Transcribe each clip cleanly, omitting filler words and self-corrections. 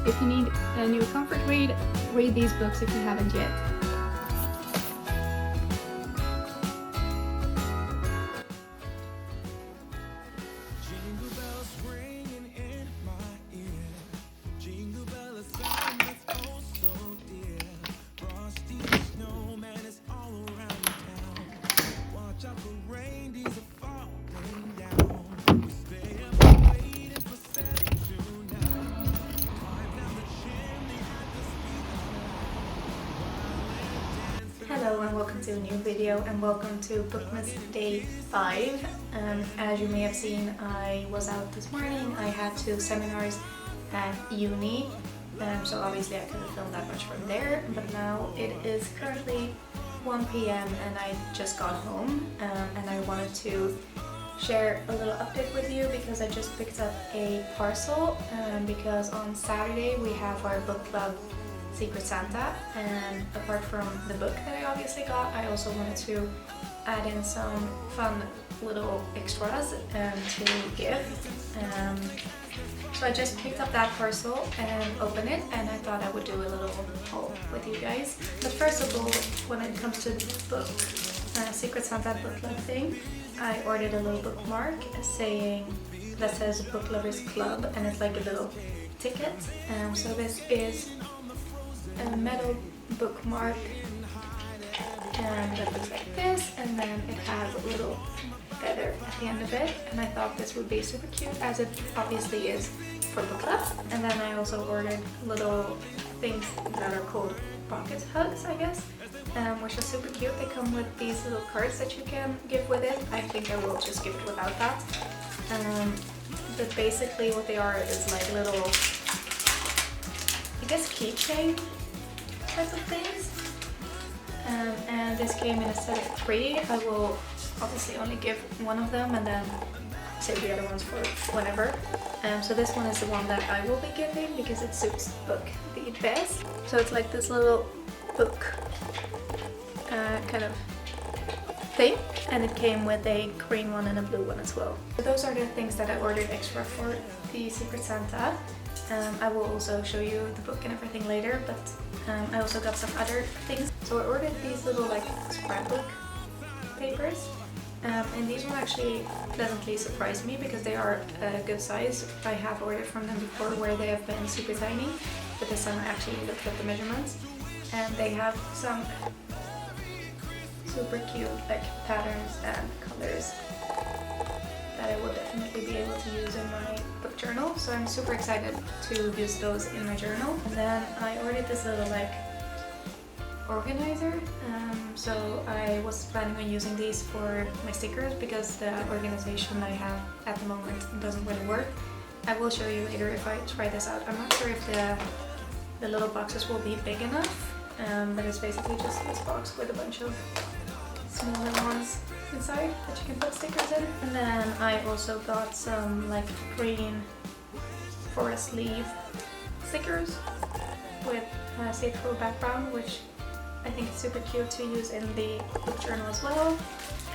If you need a new comfort read, read these books if you haven't yet. Hello and welcome to a new video and welcome to Bookmas Day 5. As you may have seen, I was out this morning. I had 2 seminars at uni, so obviously I couldn't film that much from there, but now it is currently 1 p.m. and I just got home, and I wanted to share a little update with you because I just picked up a parcel, because on Saturday we have our book club Secret Santa, and apart from the book that I obviously got, I also wanted to add in some fun little extras to give. So I just picked up that parcel and opened it, and I thought I would do a little haul with you guys. But first of all, when it comes to the book, Secret Santa book club thing, I ordered a little bookmark that says Book Lovers Club, and it's like a little ticket. So this is a metal bookmark, and that looks like this, and then it has a little feather at the end of it, and I thought this would be super cute as it obviously is for book club. And then I also ordered little things that are called pocket hugs, I guess, which are super cute. They come with these little cards that you can give with it. I think I will just give it without that, but basically what they are is like little, I guess, keychain type of things, and this came in a set of 3. I will obviously only give one of them and then save the other ones for whenever. So this one is the one that I will be giving because it suits the book the best. So it's like this little book kind of thing, and it came with a green one and a blue one as well. So those are the things that I ordered extra for the Secret Santa. I will also show you the book and everything later, but I also got some other things. So I ordered these little like scrapbook papers, and these one actually pleasantly surprised me because they are a good size. I have ordered from them before where they have been super tiny, but this time I actually looked at the measurements, and they have some super cute like patterns and colors that I will definitely be able to use in my book journal. So I'm super excited to use those in my journal. And then I ordered this little like organizer. So I was planning on using these for my stickers because the organization I have at the moment doesn't really work. I will show you later if I try this out. I'm not sure if the little boxes will be big enough, but it's basically just this box with a bunch of smaller ones inside that you can put stickers in. And then I also got some like green forest leaf stickers with a see-through background, which I think is super cute to use in the book journal as well.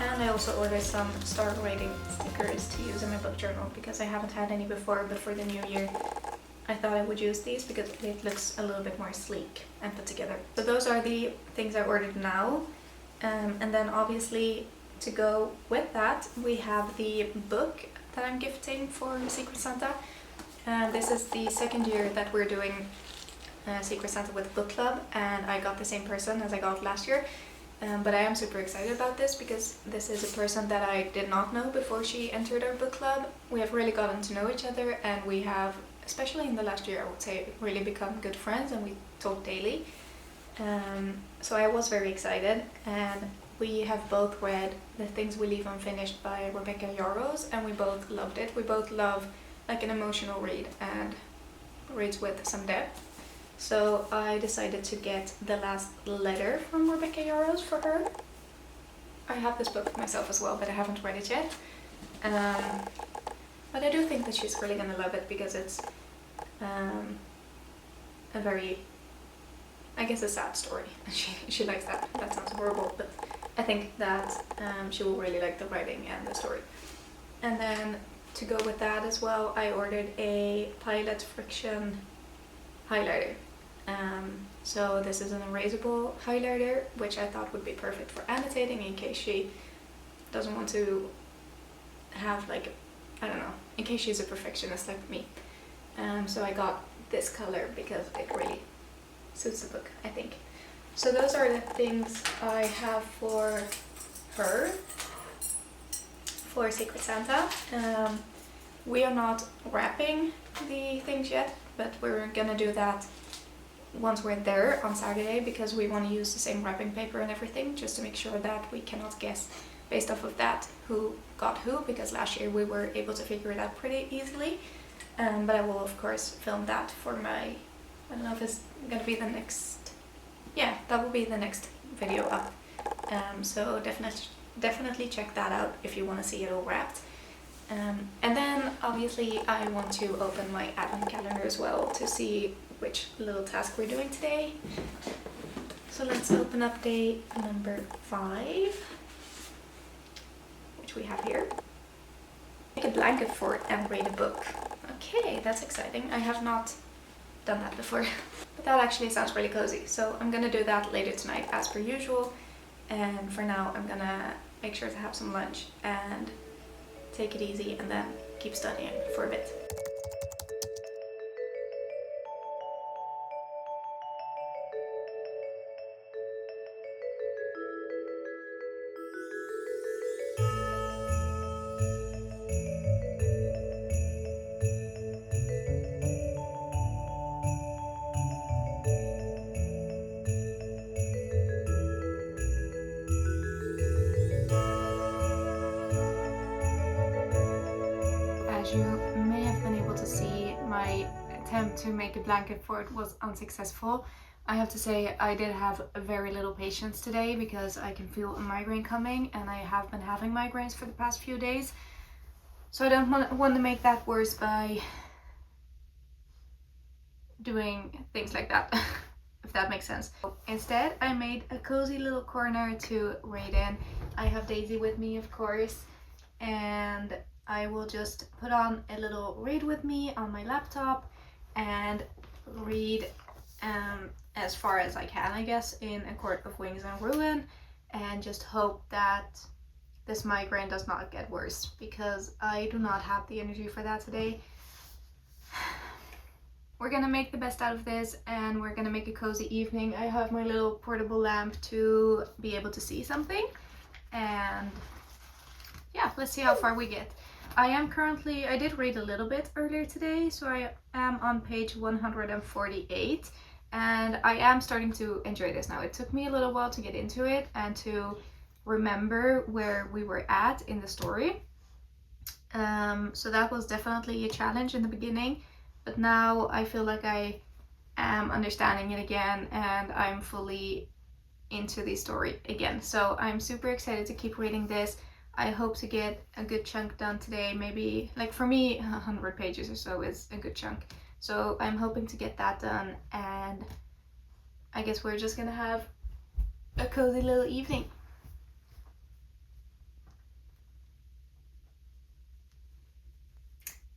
And I also ordered some star rating stickers to use in my book journal because I haven't had any before, but for the new year I thought I would use these because it looks a little bit more sleek and put together. So those are the things I ordered now. And then obviously to go with that we have the book that I'm gifting for Secret Santa. This is the 2nd year that we're doing Secret Santa with book club, and I got the same person as I got last year. But I am super excited about this because this is a person that I did not know before she entered our book club. We have really gotten to know each other, and we have, especially in the last year, I would say, really become good friends, and we talk daily. So I was very excited, and we have both read The Things We Leave Unfinished by Rebecca Yarros, and we both loved it. We both love like an emotional read and reads with some depth. So I decided to get The Last Letter from Rebecca Yarros for her. I have this book myself as well, but I haven't read it yet. But I do think that she's really gonna love it because it's a very, I guess, a sad story. She likes that. That sounds horrible, but I think that she will really like the writing and the story. And then to go with that as well, I ordered a Pilot Friction highlighter. So this is an erasable highlighter, which I thought would be perfect for annotating in case she doesn't want to have like, I don't know, in case she's a perfectionist like me. So I got this color because it really suits the book, I think. So those are the things I have for her, for Secret Santa. We are not wrapping the things yet, but we're gonna do that once we're there on Saturday, because we want to use the same wrapping paper and everything, just to make sure that we cannot guess based off of that who got who, because last year we were able to figure it out pretty easily. But I will of course film that for my, I don't know if it's gonna be the next, yeah, that will be the next video up. So definitely check that out if you want to see it all wrapped. And then obviously I want to open my advent calendar as well to see which little task we're doing today. So let's open up day number 5, which we have here. Make a blanket fort and read a book. Okay, that's exciting. I have not done that before, but that actually sounds really cozy. So I'm gonna do that later tonight as per usual. And for now, I'm gonna make sure to have some lunch and take it easy and then keep studying for a bit. As you may have been able to see, my attempt to make a blanket fort was unsuccessful. I have to say I did have very little patience today because I can feel a migraine coming, and I have been having migraines for the past few days. So I don't want to make that worse by doing things like that, if that makes sense. Instead, I made a cozy little corner to read in. I have Daisy with me, of course, and I will just put on a little read with me on my laptop and read as far as I can, I guess, in A Court of Wings and Ruin, and just hope that this migraine does not get worse, because I do not have the energy for that today. We're gonna make the best out of this, and we're gonna make a cozy evening. I have my little portable lamp to be able to see something, and yeah, let's see how far we get. I did read a little bit earlier today, so I am on page 148, and I am starting to enjoy this now. It took me a little while to get into it and to remember where we were at in the story. So that was definitely a challenge in the beginning, but now I feel like I am understanding it again, and I'm fully into the story again. So I'm super excited to keep reading this. I hope to get a good chunk done today. Maybe, like for me, 100 pages or so is a good chunk. So I'm hoping to get that done, and I guess we're just gonna have a cozy little evening.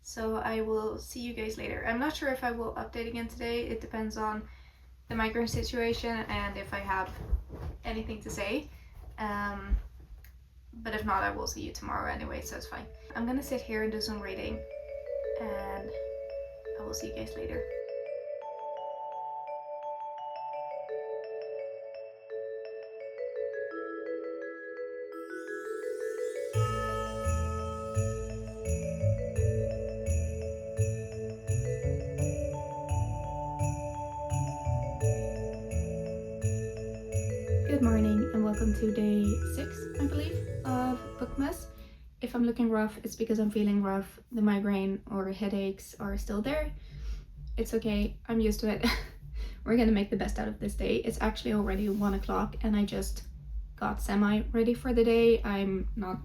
So I will see you guys later. I'm not sure if I will update again today. It depends on the migraine situation and if I have anything to say. But if not, I will see you tomorrow anyway, so it's fine. I'm gonna sit here and do some reading, and I will see you guys later. Good morning and welcome to day 6, I believe, of Bookmas. If I'm looking rough, it's because I'm feeling rough. The migraine or headaches are still there. It's okay, I'm used to it. We're gonna make the best out of this day. It's actually already 1 o'clock and I just got semi-ready for the day. I'm not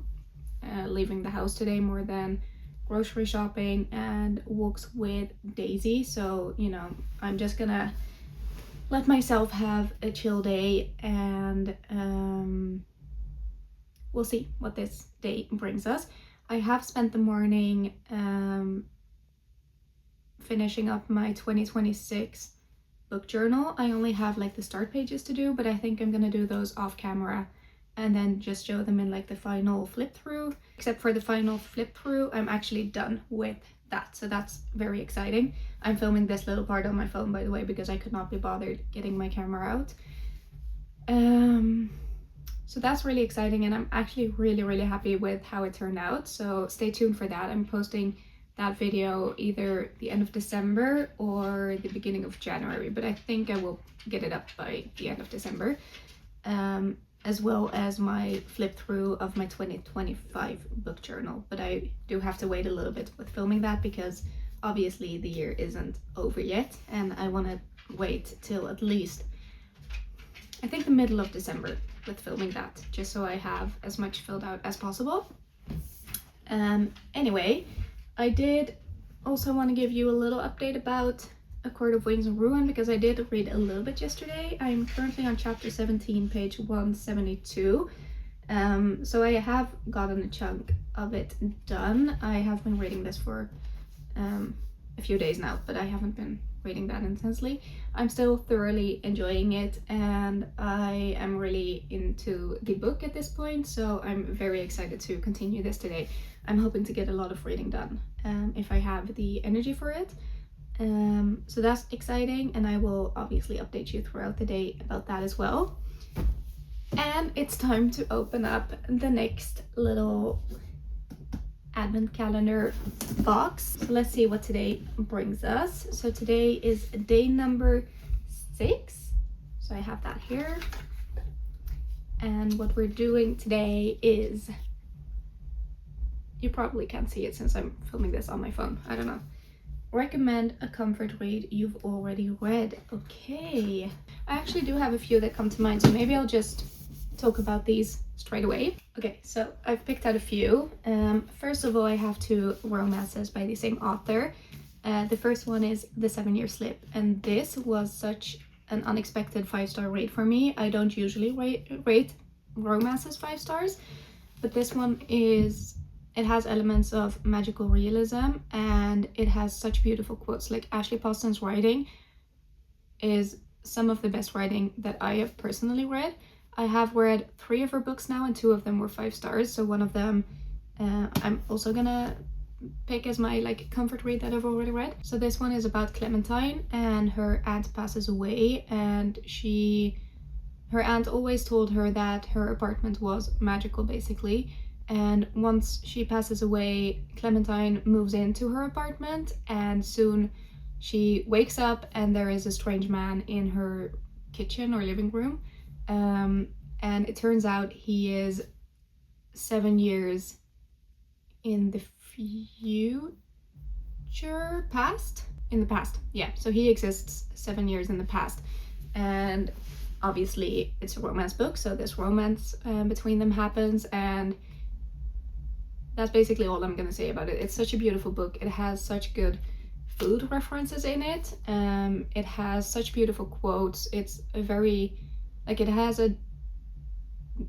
leaving the house today more than grocery shopping and walks with Daisy. So, you know, I'm just gonna let myself have a chill day, and we'll see what this day brings us. I have spent the morning finishing up my 2026 book journal. I only have like the start pages to do, but I think I'm gonna do those off camera and then just show them in like the final flip through. Except for the final flip through, I'm actually done with that, so that's very exciting. I'm filming this little part on my phone, by the way, because I could not be bothered getting my camera out. So that's really exciting, and I'm actually really happy with how it turned out, so stay tuned for that. I'm posting that video either the end of December or the beginning of January, but I think I will get it up by the end of December, as well as my flip through of my 2025 book journal. But I do have to wait a little bit with filming that because obviously the year isn't over yet, and I want to wait till at least, I think, the middle of December with filming that, just so I have as much filled out as possible. Anyway, I did also want to give you a little update about A Court of Wings and Ruin, because I did read a little bit yesterday. I'm currently on chapter 17, page 172. So I have gotten a chunk of it done. I have been reading this for a few days now, but I haven't been reading that intensely. I'm still thoroughly enjoying it, and I am really into the book at this point, so I'm very excited to continue this today. I'm hoping to get a lot of reading done if I have the energy for it. So that's exciting, and I will obviously update you throughout the day about that as well. And it's time to open up the next little advent calendar box. So let's see what today brings us. So today is day number 6. So I have that here. And what we're doing today is, you probably can't see it since I'm filming this on my phone, I don't know. Recommend a comfort read you've already read. Okay, I actually do have a few that come to mind, so maybe I'll just talk about these straight away. Okay, so I've picked out a few. First of all, I have 2 romances by the same author. The first one is The 7-Year Slip, and this was such an unexpected 5-star rate for me. I don't usually rate romances 5 stars, but this one is, it has elements of magical realism, and it has such beautiful quotes. Like, Ashley Poston's writing is some of the best writing that I have personally read. I have read 3 of her books now, and 2 of them were 5 stars. So one of them I'm also gonna pick as my like comfort read that I've already read. So this one is about Clementine, and her aunt passes away, and her aunt always told her that her apartment was magical, basically. And once she passes away, Clementine moves into her apartment, and soon she wakes up and there is a strange man in her kitchen or living room. And it turns out he is 7 years in the in the past. Yeah, so he exists 7 years in the past. And obviously it's a romance book, so this romance between them happens, and that's basically all I'm gonna say about it. It's such a beautiful book. It has such good food references in it. It has such beautiful quotes. It's a very, like, it has a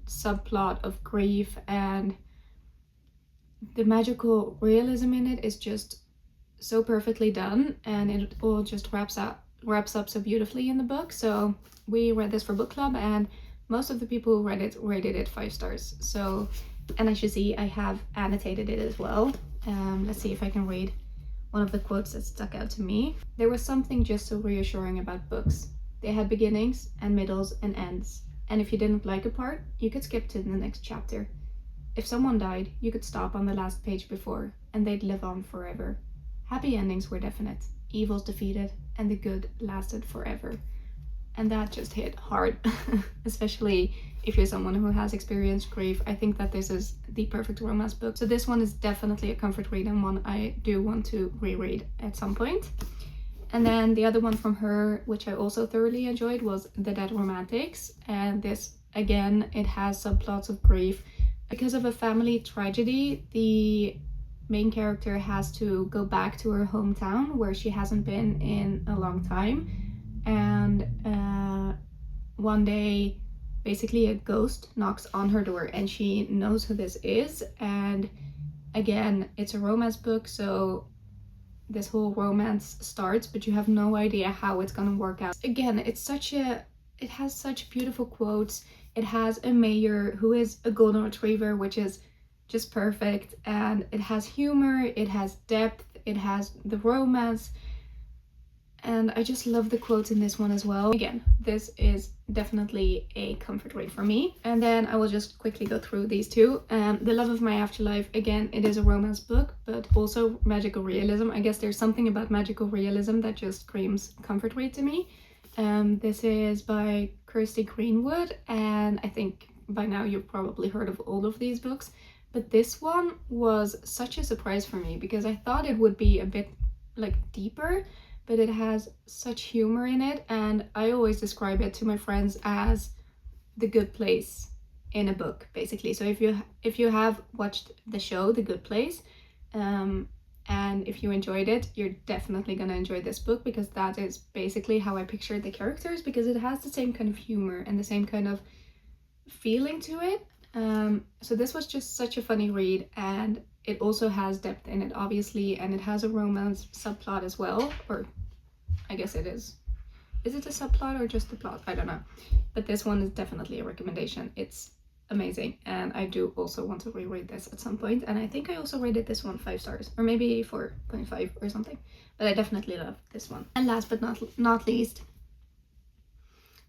subplot of grief, and the magical realism in it is just so perfectly done, and it all just wraps up so beautifully in the book. So we read this for book club, and most of the people who read it rated it 5 stars. So, and as you see, I have annotated it as well. Let's see if I can read one of the quotes that stuck out to me. There was something just so reassuring about books. They had beginnings and middles and ends, and if you didn't like a part, you could skip to the next chapter. If someone died, you could stop on the last page before, and they'd live on forever. Happy endings were definite, evils defeated, and the good lasted forever. And that just hit hard, especially if you're someone who has experienced grief. I think that this is the perfect romance book. So this one is definitely a comfort read, and one I do want to reread at some point. And then the other one from her, which I also thoroughly enjoyed, was The Dead Romantics. And this, again, it has subplots of grief. Because of a family tragedy, the main character has to go back to her hometown where she hasn't been in a long time. And one day, basically a ghost knocks on her door, and she knows who this is. And again, it's a romance book, so this whole romance starts, but you have no idea how it's gonna work out. Again, it has such beautiful quotes. It has a mayor who is a golden retriever, which is just perfect, and it has humor, it has depth, it has the romance, and I just love the quotes in this one as well. Again, this is definitely a comfort read for me. And then I will just quickly go through these two. The Love of My Afterlife, again, it is a romance book, but also magical realism. I guess there's something about magical realism that just screams comfort read to me. This is by Kirsty Greenwood, and I think by now you've probably heard of all of these books, but this one was such a surprise for me because I thought it would be a bit like deeper, but it has such humor in it, and I always describe it to my friends as The Good Place in a book, basically. So if you have watched the show The Good Place, and if you enjoyed it, you're definitely gonna enjoy this book, because that is basically how I pictured the characters, because it has the same kind of humor and the same kind of feeling to it. So this was just such a funny read, and it also has depth in it, obviously, and it has a romance subplot as well, or I guess it is. Is it a subplot or just the plot? I don't know. But this one is definitely a recommendation. It's amazing, and I do also want to reread this at some point, and I think I also rated this one 5 stars, or maybe 4.5 or something, but I definitely love this one. And last but not least,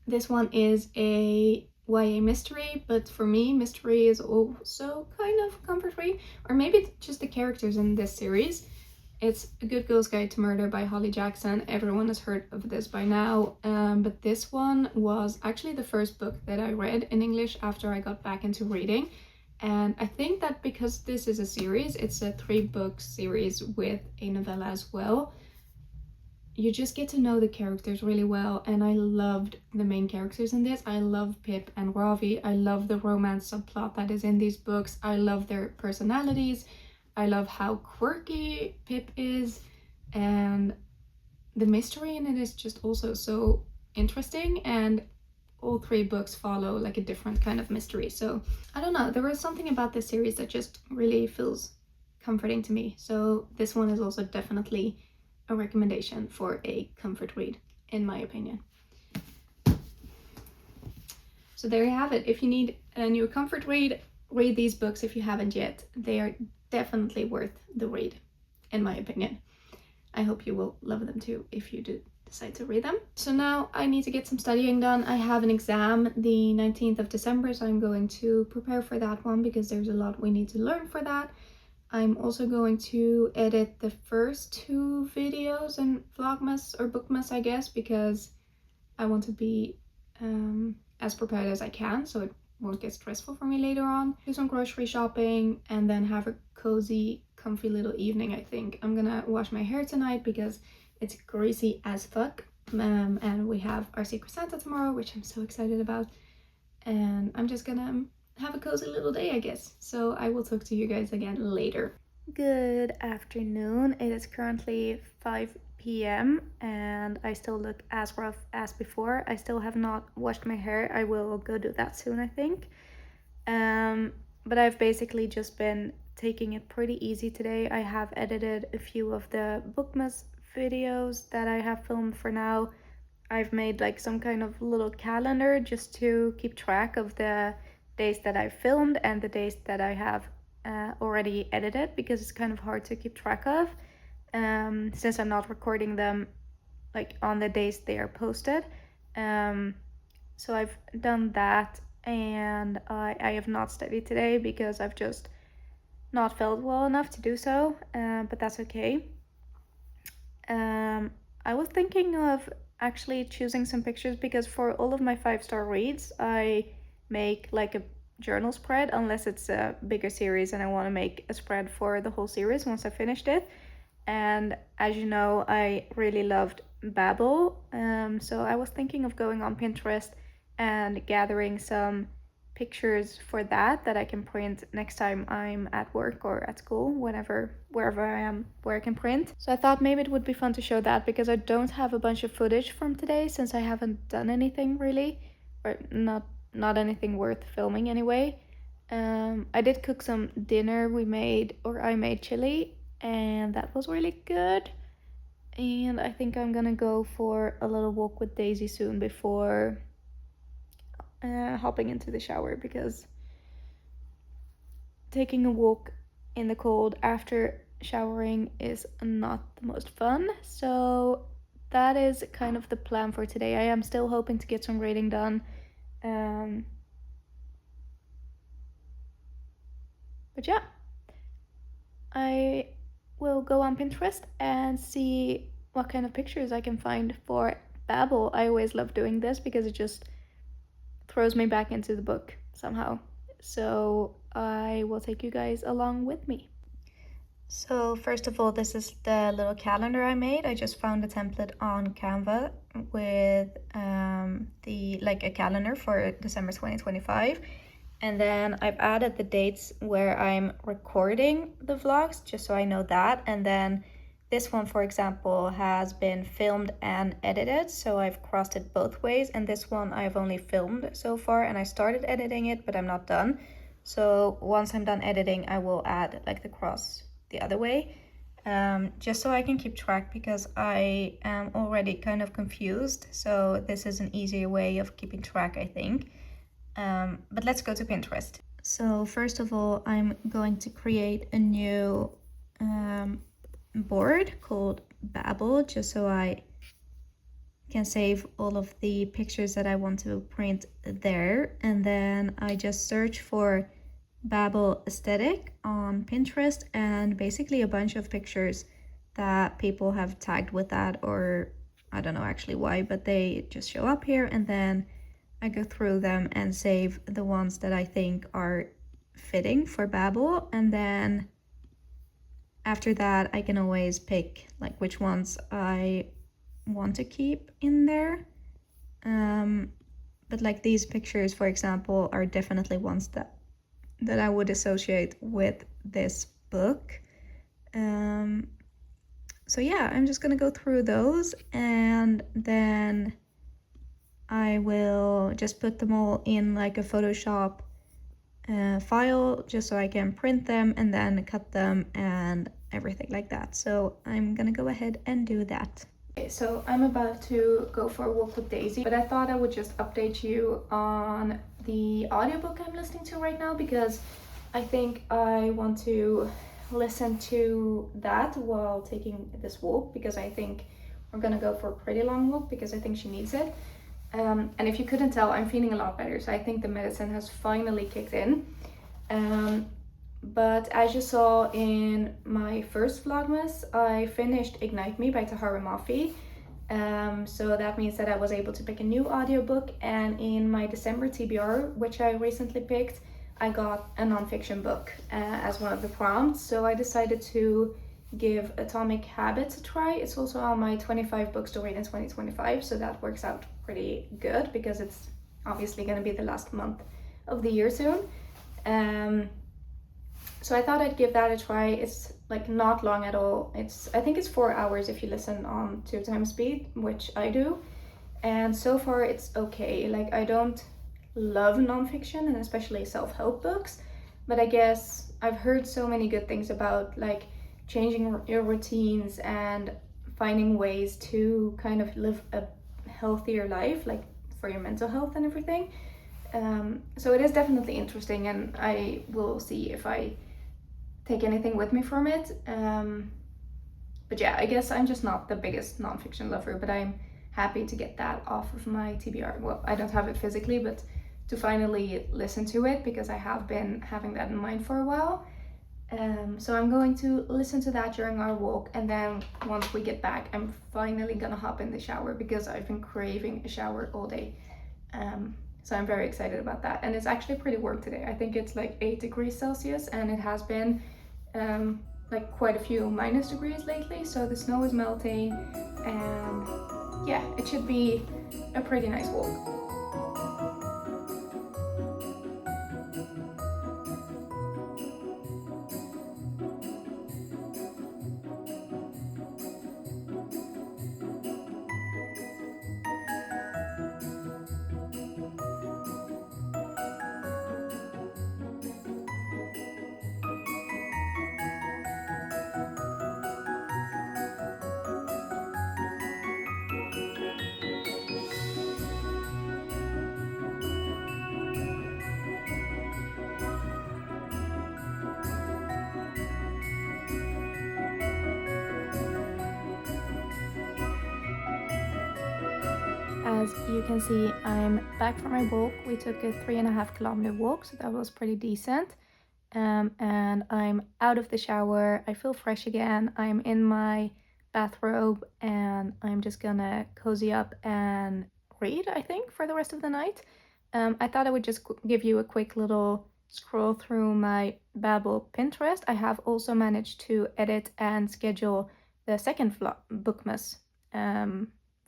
this one is a YA mystery, but for me, mystery is also kind of comfort read, or maybe just the characters in this series. It's A Good Girl's Guide to Murder by Holly Jackson. Everyone has heard of this by now, but this one was actually the first book that I read in English after I got back into reading. And I think that because this is a series, it's a 3-book series with a novella as well, you just get to know the characters really well, and I loved the main characters in this. I love Pip and Ravi. I love the romance subplot that is in these books. I love their personalities. I love how quirky Pip is, and the mystery in it is just also so interesting, and all 3 books follow like a different kind of mystery. So I don't know, there was something about this series that just really feels comforting to me. So this one is also definitely a recommendation for a comfort read, in my opinion. So there you have it. If you need a new comfort read, read these books if you haven't yet. They are definitely worth the read, in my opinion. I hope you will love them too if you do decide to read them. So now I need to get some studying done. I have an exam the 19th of December, so I'm going to prepare for that one because there's a lot we need to learn for that. I'm also going to edit the first 2 videos in Vlogmas or Bookmas, I guess, because I want to be as prepared as I can, so it won't get stressful for me later on. Do some grocery shopping and then have a cozy, comfy little evening, I think. I'm gonna wash my hair tonight because it's greasy as fuck. And we have our Secret Santa tomorrow, which I'm so excited about. And I'm just gonna have a cozy little day, I guess. So I will talk to you guys again later. Good afternoon. It is currently 5 p.m. and I still look as rough as before. I still have not washed my hair. I will go do that soon, I think. But I've basically just been taking it pretty easy today. I have edited a few of the Bookmas videos that I have filmed for now. I've made like some kind of little calendar just to keep track of the days that I filmed and the days that I have already edited, because it's kind of hard to keep track of since I'm not recording them like on the days they are posted. So I've done that, and I have not studied today because I've just not felt well enough to do so, but that's okay. I was thinking of actually choosing some pictures, because for all of my 5-star reads I make like a journal spread, unless it's a bigger series and I want to make a spread for the whole series once I finished it. And as you know, I really loved Babel, so I was thinking of going on Pinterest and gathering some pictures for that I can print next time I'm at work or at school, wherever I am where I can print. So I thought maybe it would be fun to show that, because I don't have a bunch of footage from today since I haven't done anything really, or not anything worth filming anyway. I did cook some dinner. I made chili, and that was really good. and I think I'm gonna go for a little walk with Daisy soon before hopping into the shower, because taking a walk in the cold after showering is not the most fun. So that is kind of the plan for today. I am still hoping to get some reading done. But yeah, I will go on Pinterest and see what kind of pictures I can find for Babel. I always love doing this because it just throws me back into the book somehow. So I will take you guys along with me. So first of all, this is the little calendar I made. I just found a template on Canva with a calendar for December 2025. And then I've added the dates where I'm recording the vlogs, just so I know that. And then this one, for example, has been filmed and edited, so I've crossed it both ways. And this one I've only filmed so far, and I started editing it, but I'm not done. So once I'm done editing, I will add like the cross the other way, just so I can keep track, because I am already kind of confused. So this is an easier way of keeping track, I think. But let's go to Pinterest. So first of all, I'm going to create a new board called Babel, just so I can save all of the pictures that I want to print there. And then I just search for Babel aesthetic on Pinterest, and basically a bunch of pictures that people have tagged with that, or I don't know actually why, but they just show up here, and then I go through them and save the ones that I think are fitting for Babel. And then after that, I can always pick like which ones I want to keep in there. But like these pictures, for example, are definitely ones that I would associate with this book. So yeah, I'm just gonna go through those, and then I will just put them all in like a Photoshop file, just so I can print them and then cut them and everything like that. So I'm gonna go ahead and do that. Okay, so I'm about to go for a walk with Daisy, but I thought I would just update you on the audiobook I'm listening to right now, because I think I want to listen to that while taking this walk, because I think we're gonna go for a pretty long walk, because I think she needs it. And if you couldn't tell, I'm feeling a lot better, so I think the medicine has finally kicked in. But as you saw in my first Vlogmas, I finished Ignite Me by Tahara Mafi. So that means that I was able to pick a new audiobook, and in my December TBR, which I recently picked, I got a nonfiction book as one of the prompts. So I decided to give Atomic Habits a try. It's also on my 25 books to read in 2025, so that works out pretty good, because it's obviously going to be the last month of the year soon. So I thought I'd give that a try. It's like not long at all. I think it's 4 hours if you listen on 2x speed, which I do. And so far it's okay. Like, I don't love nonfiction, and especially self-help books, but I guess I've heard so many good things about like changing your routines and finding ways to kind of live a healthier life, like for your mental health and everything. So it is definitely interesting, and I will see if I take anything with me from it. But yeah, I guess I'm just not the biggest nonfiction lover, but I'm happy to get that off of my TBR. Well, I don't have it physically, but to finally listen to it, because I have been having that in mind for a while. So I'm going to listen to that during our walk, and then once we get back, I'm finally gonna hop in the shower, because I've been craving a shower all day. So I'm very excited about that, and it's actually pretty warm today. I think it's like 8 degrees Celsius, and it has been like quite a few minus degrees lately, so the snow is melting, and yeah, it should be a pretty nice walk. as you can see, I'm back from my walk. We took a 3.5 kilometer walk, so that was pretty decent. And I'm out of the shower. I feel fresh again. I'm in my bathrobe and I'm just gonna cozy up and read, I think, for the rest of the night. I thought I would just give you a quick little scroll through my Babbel Pinterest. I have also managed to edit and schedule the second Bookmas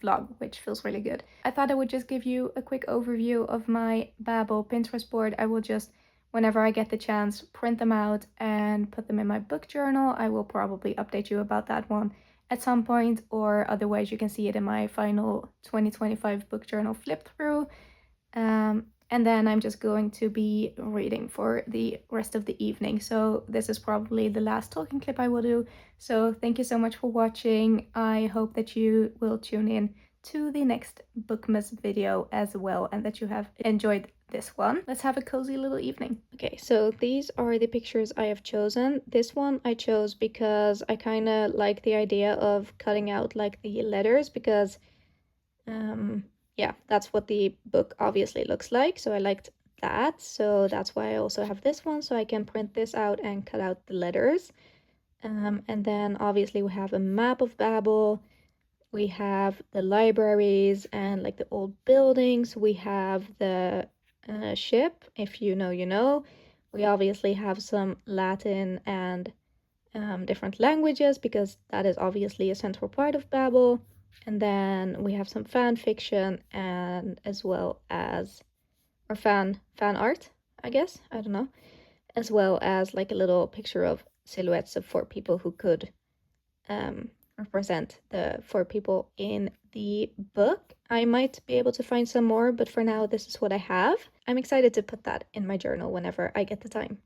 vlog, which feels really good. I thought I would just give you a quick overview of my Babbel Pinterest board. I will just, whenever I get the chance, print them out and put them in my book journal. I will probably update you about that one at some point, or otherwise you can see it in my final 2025 book journal flip through. And then I'm just going to be reading for the rest of the evening. So this is probably the last talking clip I will do. So thank you so much for watching. I hope that you will tune in to the next Bookmas video as well, and that you have enjoyed this one. Let's have a cozy little evening. Okay, so these are the pictures I have chosen. This one I chose because I kind of like the idea of cutting out like the letters, because yeah, that's what the book obviously looks like, so I liked that. So that's why I also have this one, so I can print this out and cut out the letters. And then obviously we have a map of Babbel. We have the libraries and like the old buildings. We have the ship. If you know, you know. We obviously have some Latin and different languages, because that is obviously a central part of Babbel. And then we have some fan fiction, and as well as, or fan art, I guess, I don't know, as well as like a little picture of silhouettes of 4 people who could represent the 4 people in the book. I might be able to find some more, but for now this is what I have. I'm excited to put that in my journal whenever I get the time.